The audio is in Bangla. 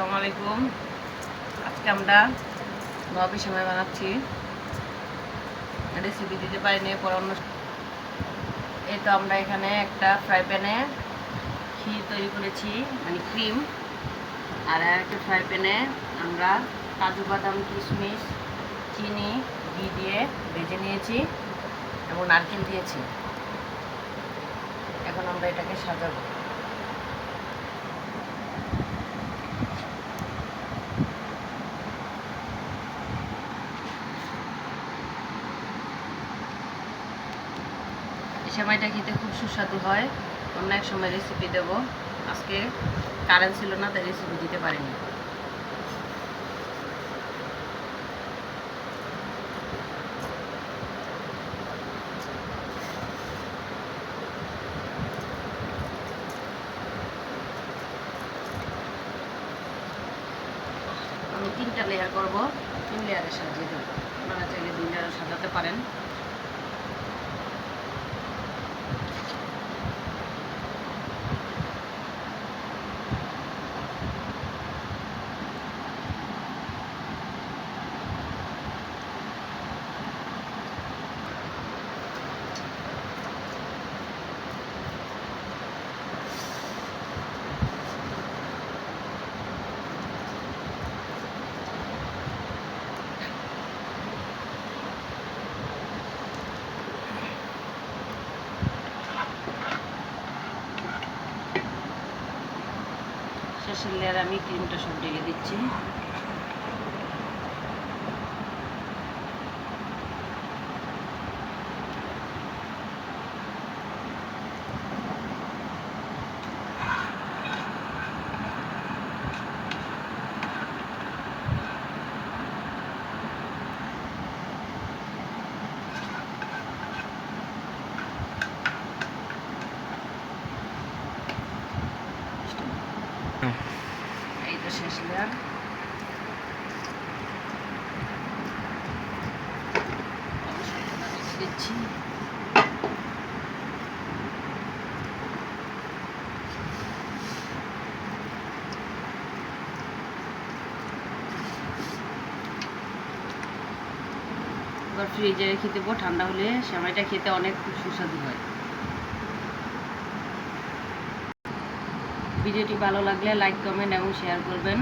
আসসালামু আলাইকুম। আজকে আমরা ভাপি সেমাই বানাচ্ছি। রেসিপি দিতে পারিনি পর অন্য। এই তো আমরা এখানে একটা ফ্রাই প্যানে ক্ষীর তৈরি করেছি, মানে ক্রিম। আর একটা ফ্রাই প্যানে আমরা কাজু বাদাম, কিশমিশ, চিনি, ঘি দিয়ে ভেজে নিয়েছি এবং নারকেল দিয়েছি। এখন আমরা এটাকে সাজাবো। সেমাইটা খেতে খুব সুস্বাদু হয়। অন্য এক সময় রেসিপি দেব। আজকে কারেন্ট ছিল না, তাই রেসিপি দিতে পারিনি। আমি 3টা লেয়ার করব, 3 লেয়ারে সাজিয়ে দেবো। আপনারা চাইলে 2 লেয়ারও সাজাতে পারেন। শেষের লেয়ারে আমি ক্রিমটা সব ঢেলে দিচ্ছি। এই তো শেষ লেয়ার। দিচ্ছি এবার ফ্রিজে রেখে দেবো। ঠান্ডা হলে সেমাইটা খেতে অনেক খুব সুস্বাদু হয়। ভিডিওটি ভালো লাগলে লাইক, কমেন্ট এবং শেয়ার করবেন।